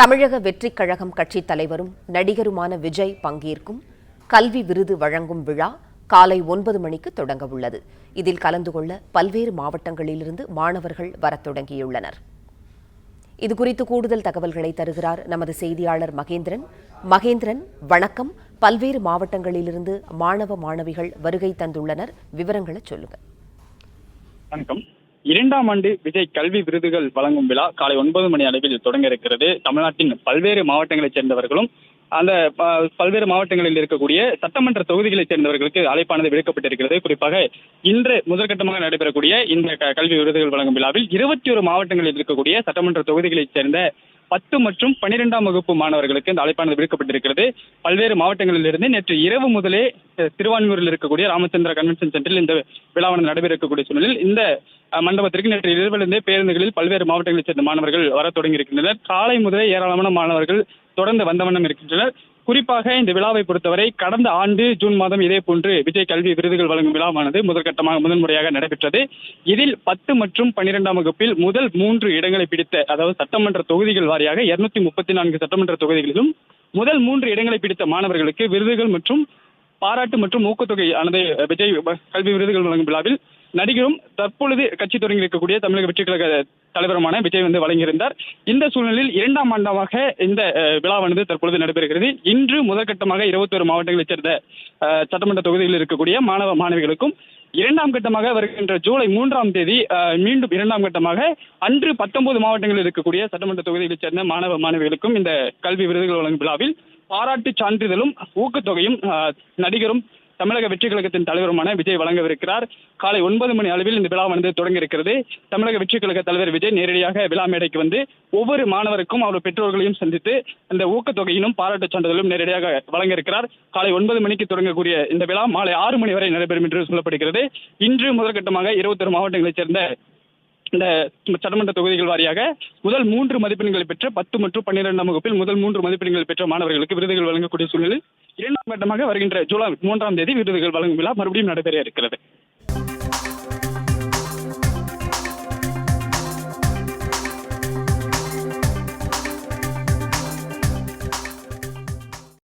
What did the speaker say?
தமிழக வெற்றிக் கழகம் கட்சித் தலைவரும் நடிகருமான விஜய் பங்கேற்கும் கல்வி விருது வழங்கும் விழா காலை 9 மணிக்கு தொடங்க உள்ளது. இதில் கலந்து கொள்ள பல்வேறு மாவட்டங்களிலிருந்து மாணவர்கள் வரத் தொடங்கியுள்ளனர். இதுகுறித்து கூடுதல் தகவல்களை தருகிறார் நமது செய்தியாளர் மகேந்திரன். மகேந்திரன், வணக்கம். பல்வேறு மாவட்டங்களிலிருந்து மாணவ மாணவிகள் வருகை தந்துள்ளனர். விவரங்களை சொல்லுங்க. வணக்கம். 2ஆம் ஆண்டு விஜய் கல்வி விருதுகள் வழங்கும் விழா காலை 9 மணி அளவில் தொடங்க இருக்கிறது. தமிழ்நாட்டின் பல்வேறு மாவட்டங்களைச் சேர்ந்தவர்களும் அந்த பல்வேறு மாவட்டங்களில் இருக்கக்கூடிய சட்டமன்ற தொகுதிகளைச் சேர்ந்தவர்களுக்கு அழைப்பானது விடுக்கப்பட்டிருக்கிறது. குறிப்பாக இன்று முதற்கட்டமாக நடைபெறக்கூடிய இந்த கல்வி விருதுகள் வழங்கும் விழாவில் 21 மாவட்டங்களில் இருக்கக்கூடிய சட்டமன்ற தொகுதிகளைச் சேர்ந்த 10 மற்றும் 12ஆம் வகுப்பு மாணவர்களுக்கு இந்த அழைப்பானது விடுக்கப்பட்டிருக்கிறது. பல்வேறு மாவட்டங்களிலிருந்து நேற்று இரவு முதலே திருவான்மியூரில் இருக்கக்கூடிய ராமச்சந்திரா கன்வென்ஷன் சென்டரில் இந்த விழாவானது நடைபெற இருக்கக்கூடிய சூழலில் இந்த மண்டபத்திற்கு நேற்று இரவிலிருந்தே பேருந்துகளில் பல்வேறு மாவட்டங்களைச் சேர்ந்த மாணவர்கள் வர தொடங்கியிருக்கின்றனர். காலை முதலே ஏராளமான மாணவர்கள் தொடர்ந்து வந்த வண்ணம் இருக்கின்றனர். குறிப்பாக இந்த விழாவை பொறுத்தவரை கடந்த ஆண்டு ஜூன் மாதம் இதே போன்று விஜய் கல்வி விருதுகள் வழங்கும் விழாவானது முதன்முறையாக நடைபெற்றது. இதில் 10 மற்றும் 12ஆம் வகுப்பில் முதல் 3 இடங்களை பிடித்த, அதாவது சட்டமன்ற தொகுதிகள் வாரியாக 234 சட்டமன்ற தொகுதிகளிலும் முதல் 3 இடங்களை பிடித்த மாணவர்களுக்கு விருதுகள் மற்றும் பாராட்டு மற்றும் ஊக்கத்தொகை ஆனது விஜய் கல்வி விருதுகள் வழங்கும் விழாவில் நடிகரும் தற்பொழுது கட்சி தொடங்கி இருக்கக்கூடிய தமிழக வெற்றிக் கழக தலைவருமான விஜய் வழங்கியிருந்தார். இந்த சூழ்நிலையில் 2ஆம் ஆண்டாக இந்த விழாவானது தற்பொழுது நடைபெறுகிறது. இன்று முதற்கட்டமாக 21 மாவட்டங்களைச் சேர்ந்த சட்டமன்ற தொகுதிகளில் இருக்கக்கூடிய மாணவ மாணவிகளுக்கும் 2ஆம் கட்டமாக வருகின்ற ஜூலை 3ஆம் தேதி மீண்டும் 2ஆம் கட்டமாக அன்று 19 மாவட்டங்களில் இருக்கக்கூடிய சட்டமன்ற தொகுதிகளைச் சேர்ந்த மாணவ மாணவிகளுக்கும் இந்த கல்வி விருதுகள் வழங்கும் விழாவில் பாராட்டு சான்றிதழும் ஊக்கத்தொகையும் நடிகரும் தமிழக வெற்றிக் கழகத்தின் தலைவருமான விஜய் வழங்கவிருக்கிறார். காலை 9 மணி அளவில் இந்த விழாவானது தொடங்க இருக்கிறது. தமிழக வெற்றிக் கழக தலைவர் விஜய் நேரடியாக விழா மேடைக்கு வந்து ஒவ்வொரு மாணவருக்கும் அவருடைய பெற்றோர்களையும் சந்தித்து அந்த ஊக்கத்தொகையிலும் பாராட்டு சான்றிதழும் நேரடியாக வழங்க இருக்கிறார். காலை 9 மணிக்கு தொடங்கக்கூடிய இந்த விழா மாலை 6 மணி வரை நடைபெறும் என்று சொல்லப்படுகிறது. இன்று முதற்கட்டமாக 21 மாவட்டங்களைச் சேர்ந்த இந்த சட்டமன்ற தொகுதிகள் வாரியாக முதல் 3 மதிப்பெண்களை பெற்ற 10 மற்றும் 12ஆம் வகுப்பில் முதல் 3 மதிப்பெண்கள் பெற்ற மாணவர்களுக்கு விருதுகள் வழங்கக்கூடிய சூழ்நிலையில் 2ஆம் கட்டமாக வருகின்ற ஜூலை 3ஆம் தேதி விருதுகள் வழங்கும் விழா மறுபடியும் நடைபெற இருக்கிறது.